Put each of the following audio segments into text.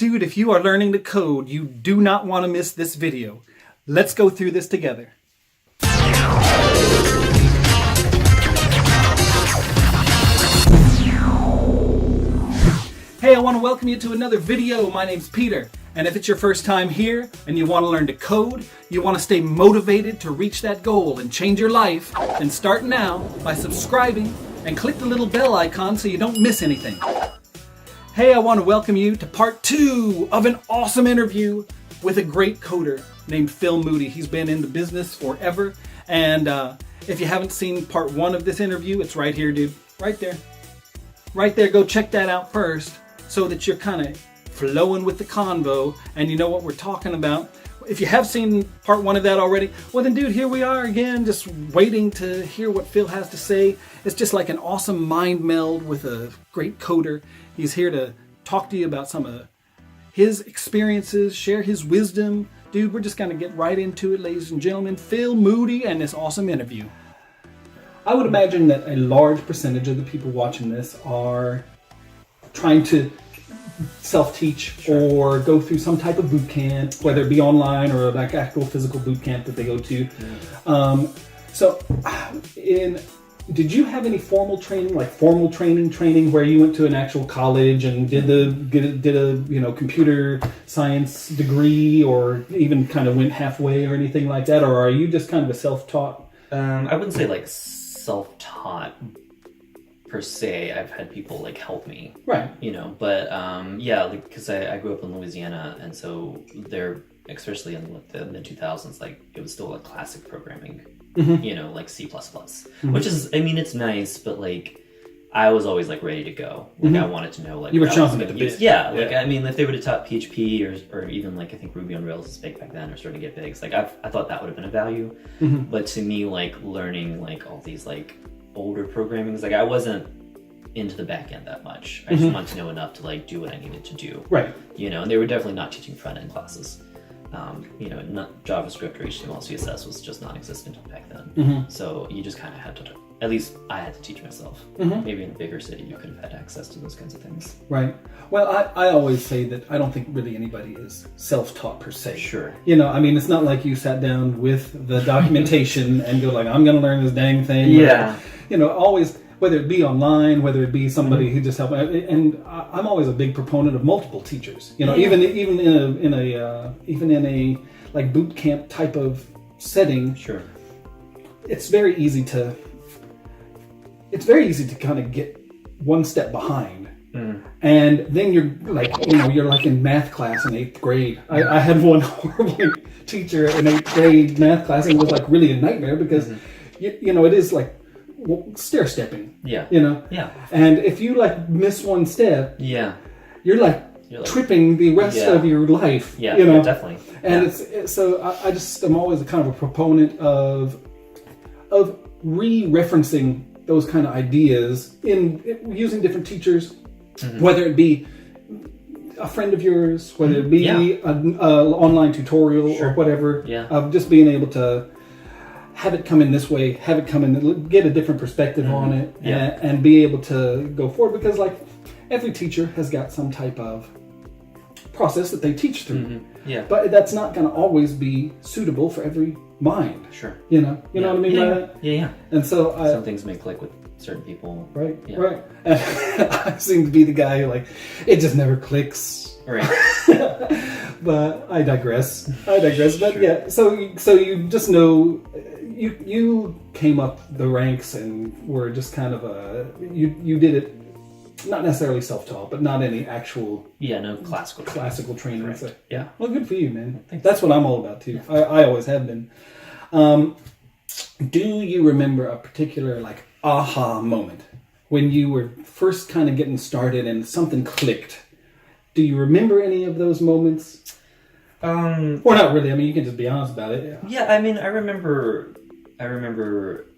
Dude, if you are learning to code, you do not want to miss this video. Let's go through this together. Hey, I want to welcome you to another video. My name's Peter, and if it's your first time here and you want to learn to code, you want to stay motivated to reach that goal and change your life, then start now by subscribing and click the little bell icon so you don't miss anything. Hey, I want to welcome you to part 2 of an awesome interview with a great coder named Phil Moody. He's been in the business forever, and if you haven't seen part 1 of this interview, it's right here, dude. Right there. Right there. Go check that out first so that you're kind of flowing with the convo and you know what we're talking about. If you have seen part 1 of that already, well then, dude, here we are again, just waiting to hear what Phil has to say. It's just like an awesome mind meld with a great coder. He's here to talk to you about some of his experiences, share his wisdom. Dude, we're just going to get right into it, ladies and gentlemen. Phil Moody and this awesome interview. I would imagine that a large percentage of the people watching this are trying to self-teach or go through some type of boot camp, whether it be online or like actual physical boot camp that they go to. Did you have any formal training, like formal training where you went to an actual college and did a computer science degree, or even kind of went halfway or anything like that, or are you just kind of a self-taught? I wouldn't say like self-taught per se. I've had people like help me, right? But yeah, because I grew up in Louisiana, and so there, especially in the mid 2000s, like it was still like classic programming. Mm-hmm. Like C++, mm-hmm. which is, I mean, it's nice, but like I was always like ready to go. Like I wanted to know, like you were chomping at the bit. Yeah, like I mean, if they would have taught PHP or even like I think Ruby on Rails is big back then, or starting to get big. Like I thought that would have been a value, but to me, like learning like all these like older programming, like I wasn't into the back end that much. I just wanted to know enough to like do what I needed to do. Right. And they were definitely not teaching front end classes. Not JavaScript or HTML, CSS was just non-existent back then. So you just kind of had to, at least I had to teach myself. Maybe in a bigger city, you could have had access to those kinds of things. Right. Well, I always say that I don't think really anybody is self-taught per se. Sure. I mean, it's not like you sat down with the documentation and go like, I'm going to learn this dang thing. Yeah. Always, whether it be online, whether it be somebody who just helped, and I'm always a big proponent of multiple teachers. Even in a like boot camp type of setting. Sure. It's very easy to kind of get one step behind, and then you're like in math class in 8th grade. I had one horrible teacher in 8th grade math class, and it was like really a nightmare because it is like stair stepping. Yeah. Yeah. And if you like miss one step, you're like tripping the rest of your life. Yeah. Definitely. And I'm always a kind of a proponent of re-referencing those kind of ideas in using different teachers, whether it be a friend of yours, whether it be an online tutorial or whatever, of just being able to have it come in this way, get a different perspective on it, and be able to go forward, because like every teacher has got some type of process that they teach through. But that's not going to always be suitable for every mind. Sure. You know what I mean by that? Yeah. And so some things may click with certain people. Right. And I seem to be the guy who like, it just never clicks. Right. But I digress. But yeah, so you just know, you came up the ranks and were just kind of you did it, not necessarily self-taught, but not any actual classical training. So, yeah. Well, good for you, man. Thanks. That's what I'm all about too. Yeah. I always have been. Do you remember a particular like aha moment when you were first kind of getting started and something clicked? Do you remember any of those moments? Or not really. I mean, you can just be honest about it. Yeah, I mean, I remember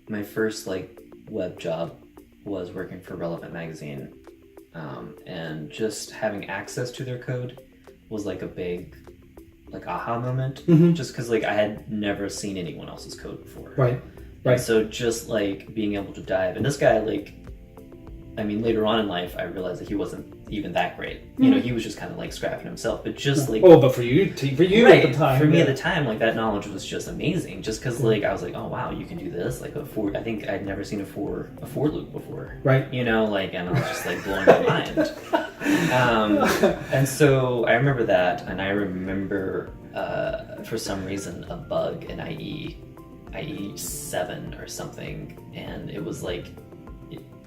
my first like web job was working for Relevant Magazine, and just having access to their code was like a big like aha moment. Just because like I had never seen anyone else's code before. Right. And so just like being able to dive, and this guy like I mean, later on in life, I realized that he wasn't even that great. You know, he was just kind of like scrapping himself. But just like, but for you right, at the time, for me at the time, like that knowledge was just amazing. Just because like I was like, oh wow, you can do this. Like a for, I think I'd never seen a for loop before. Right. You know, like, and I was just like blowing my mind. And so I remember that, and I remember for some reason a bug in IE 7 or something, and it was like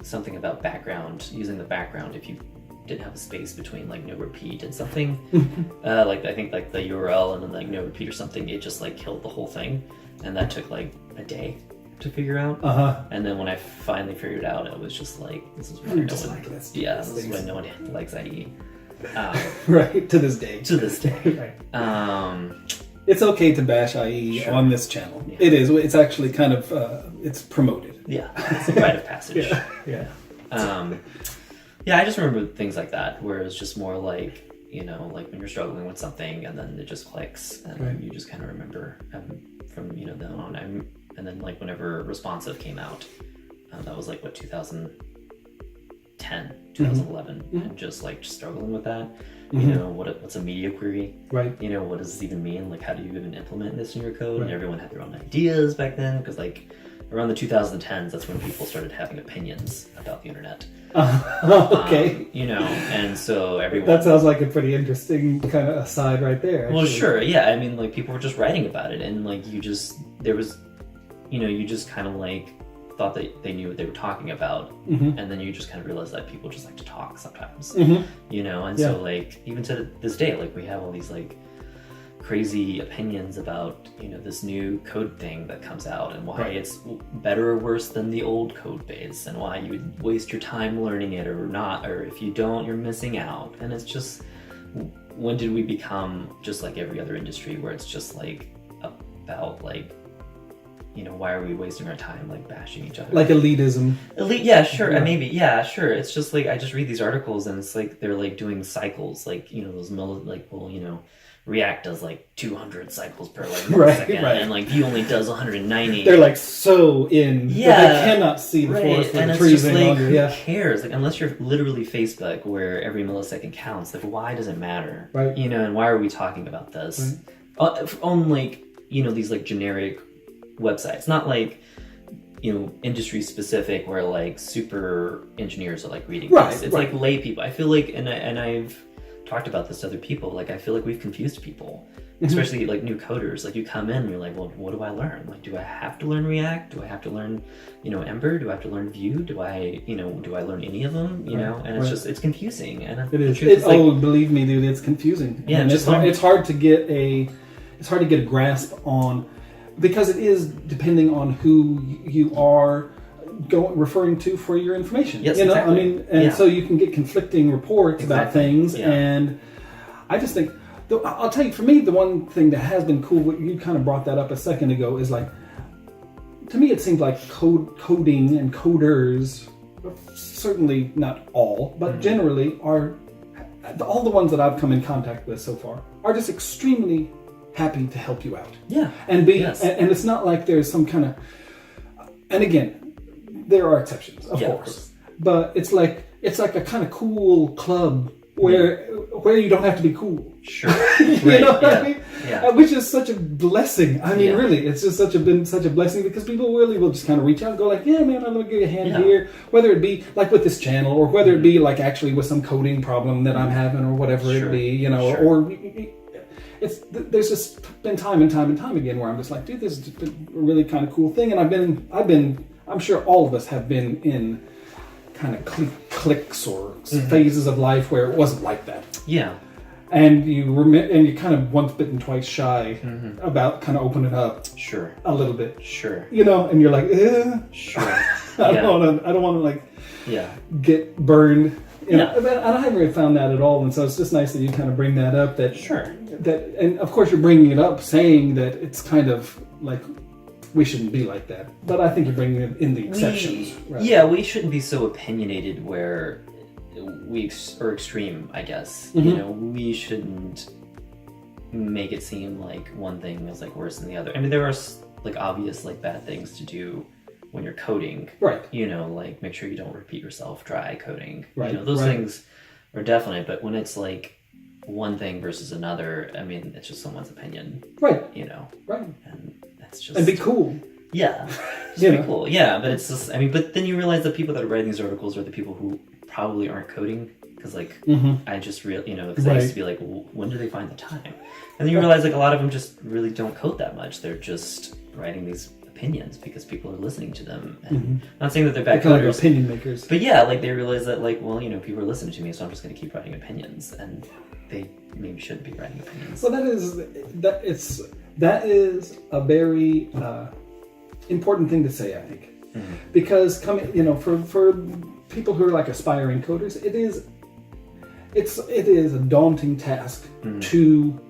something about background, using the background if you didn't have a space between like no repeat and something. Like I think like the URL and then like no repeat or something, it just like killed the whole thing, and that took like a day to figure out. And then when I finally figured it out, it was just like, this is why no one, this is why no one likes IE. Right, to this day. To this day. Right. It's okay to bash IE on this channel. Yeah. It is. It's actually kind of it's promoted. Yeah, it's a rite of passage. Yeah. Yeah, I just remember things like that, where it's just more like, you know, like when you're struggling with something and then it just clicks, and then you just kind of remember from, you know, then on. And then like whenever Responsive came out, that was like what, 2010, 2011, and just like struggling with that. You know, what's a media query? Right. You know, what does this even mean? Like, how do you even implement this in your code? And everyone had their own ideas back then, because like around the 2010s, that's when people started having opinions about the internet. Okay. You know, and so everyone... That sounds like a pretty interesting kind of aside right there. Actually. Well, sure, yeah. I mean, like, people were just writing about it, and like, you just kind of like thought that they knew what they were talking about, and then you just kind of realize that people just like to talk sometimes, you know, and so like, even to this day, like, we have all these like crazy opinions about, you know, this new code thing that comes out, and why it's better or worse than the old code base, and why you would waste your time learning it or not, or if you don't, you're missing out. And it's just, when did we become just like every other industry, where it's just like about like, you know, why are we wasting our time like bashing each other? Like elitism. Yeah, sure. Maybe, yeah, sure. It's just like, I just read these articles and it's like they're like doing cycles, like, you know, those like, well, you know, React does like 200 cycles per like millisecond, and like Vue only does 190. They're like so in, but they cannot see the forest for the trees any longer. Who cares? Like, unless you're literally Facebook, where every millisecond counts, like, why does it matter? Right. You know, and why are we talking about this? On like, you know, these like generic websites, not like, you know, industry specific, where like super engineers are like reading this. It's like lay people. I feel like, and I've talked about this to other people, like, I feel like we've confused people, especially like new coders. Like, you come in and you're like, well, what do I learn? Like, do I have to learn React? Do I have to learn, you know, Ember? Do I have to learn Vue? Do I learn any of them? You know, and it's just, it's confusing. And it is. Believe me, dude, it's confusing. Yeah, and it's hard to get a grasp on, because it is depending on who you are referring to for your information. Yes, you know, exactly. I mean, and so you can get conflicting reports about things, and I just think, I'll tell you, for me, the one thing that has been cool, you kind of brought that up a second ago, is like, to me, it seems like coding and coders, certainly not all, but generally are, all the ones that I've come in contact with so far, are just extremely happy to help you out. Yeah. And and it's not like there's some kind of, and again, there are exceptions, of course, but it's like a kind of cool club where you don't have to be cool. Sure. You know what I mean? Yeah. Which is such a blessing. I mean, really, it's just been such a blessing, because people really will just kind of reach out and go like, yeah, man, I'm going to give you a hand here. Whether it be like with this channel, or whether it be like actually with some coding problem that I'm having, or whatever it be, you know, or there's just been time and time again where I'm just like, dude, this has just been a really kind of cool thing. And I'm sure all of us have been in kind of cliques or phases of life where it wasn't like that. Yeah. And you kind of once bitten, twice shy about kind of opening up. Sure. A little bit. Sure. You know, and you're like, sure. I don't want to like get burned. You know, and I haven't really found that at all, and so it's just nice that you kind of bring that up. And of course you're bringing it up, saying that it's kind of like, we shouldn't be like that. But I think you're bringing in the exceptions. We shouldn't be so opinionated where or extreme, I guess. You know, we shouldn't make it seem like one thing is like worse than the other. I mean, there are like obvious like bad things to do when you're coding. Right. You know, like make sure you don't repeat yourself, try coding. Right. You know, those Right. things are definitely, but when it's like one thing versus another, I mean, it's just someone's opinion. Right. You know. Right. And that's just... And be cool. Yeah. Just be cool. Yeah, but it's just, I mean, but then you realize the people that are writing these articles are the people who probably aren't coding. Because, like, I just you know, because I used to be like, well, when do they find the time? And then you realize, like, a lot of them just really don't code that much. They're just writing these opinions because people are listening to them. And not saying that they're bad They're coders. like opinion makers. But yeah, like, they realize that, like, well, you know, people are listening to me, so I'm just going to keep writing opinions. And they maybe shouldn't be writing opinions. Well, that is a very important thing to say, I think. Because for people who are like aspiring coders, it is a daunting task to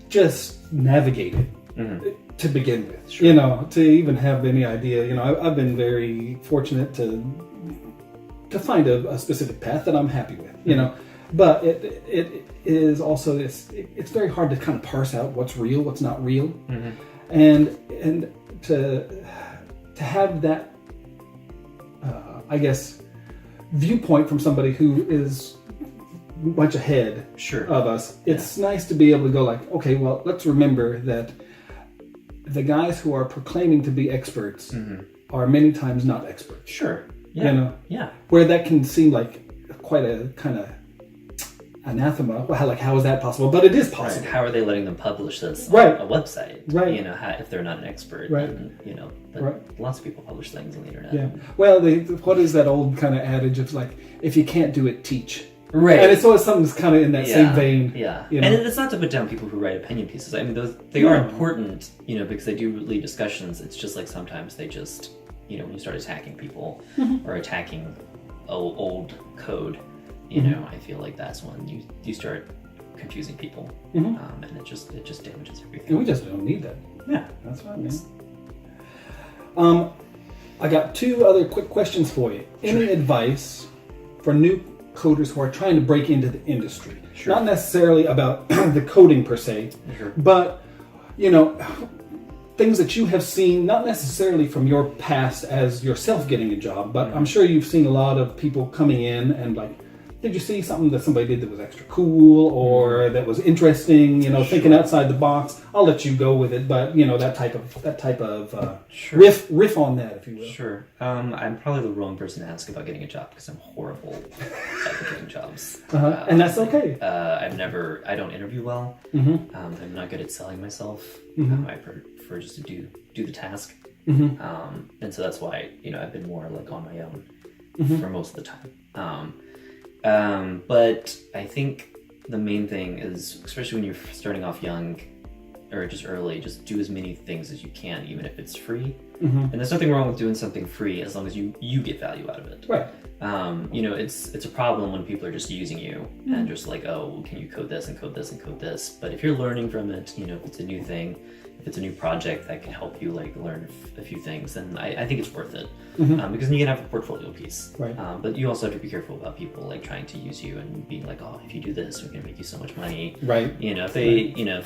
just navigate it to begin with. Sure. You know, to even have any idea. You know, I've been very fortunate to find a specific path that I'm happy with. You know, but it is also it's very hard to kind of parse out what's real, what's not real, and to have that I guess viewpoint from somebody who is much ahead of us. It's nice to be able to go like, okay, well, let's remember that the guys who are proclaiming to be experts are many times not experts. Sure. Yeah. You know? Yeah. Where that can seem like quite a kind of anathema. Well, like, how is that possible? But it is possible. Right. How are they letting them publish this on a website? Right. You know, if they're not an expert. Right. And, you know, but lots of people publish things on the internet. Yeah. Well, what is that old kind of adage of like, if you can't do it, teach. Right. And it's always something that's kind of in that same vein. Yeah. You know? And it's not to put down people who write opinion pieces. I mean, they are important, you know, because they do lead discussions. It's just like sometimes they just, you know, when you start attacking people or attacking old code, you know, I feel like that's when you start confusing people, and it just damages everything. And we just don't need that. Yeah, that's right, man. I got two other quick questions for you. Any advice for new coders who are trying to break into the industry? Not necessarily about the coding per se, but you know, things that you have seen, not necessarily from your past as yourself getting a job, but I'm sure you've seen a lot of people coming in and like, did you see something that somebody did that was extra cool or that was interesting, you know, thinking outside the box? I'll let you go with it, but you know, that type of riff on that, if you will. Sure. I'm probably the wrong person to ask about getting a job because I'm horrible at getting jobs. And that's okay. I don't interview well. I'm not good at selling myself. I prefer just to do the task. And so that's why, you know, I've been more like on my own for most of the time. But I think the main thing is, especially when you're starting off young or just early, just do as many things as you can, even if it's free. And there's nothing wrong with doing something free as long as you get value out of it. Right. You know, it's a problem when people are just using you and just like, oh, can you code this and code this and code this? But if you're learning from it, you know, if it's a new thing, if it's a new project that can help you like learn a few things, then I think it's worth it. Because then you can have a portfolio piece. Right. But you also have to be careful about people like trying to use you and being like, oh, if you do this, we're gonna make you so much money. Right. You know, if they, you know,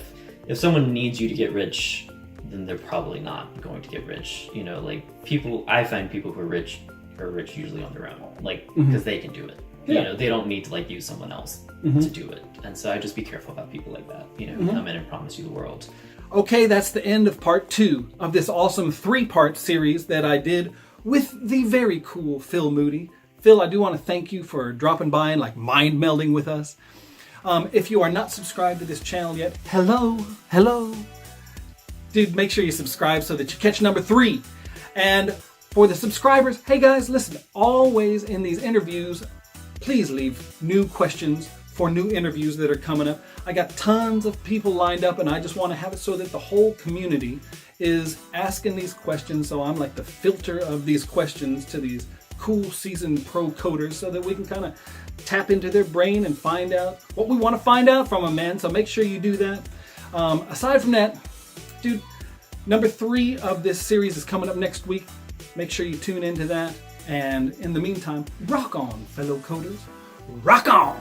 if someone needs you to get rich, then they're probably not going to get rich. You know, like I find people who are rich usually on their own, like because they can do it. Yeah. You know, they don't need to like use someone else to do it. And so I just be careful about people like that. You know, who come in and promise you the world. Okay, that's the end of part 2 of this awesome 3-part series that I did with the very cool Phil Moody. Phil, I do want to thank you for dropping by and like mind melding with us. If you are not subscribed to this channel yet, hello. Dude, make sure you subscribe so that you catch number 3. And for the subscribers, hey guys, listen, always in these interviews, please leave new questions for new interviews that are coming up. I got tons of people lined up and I just want to have it so that the whole community is asking these questions. So I'm like the filter of these questions to these cool seasoned pro coders so that we can kind of tap into their brain and find out what we want to find out from them, man. So make sure you do that. Aside from that, dude, number 3 of this series is coming up next week. Make sure you tune into that. And in the meantime, rock on, fellow coders. Rock on!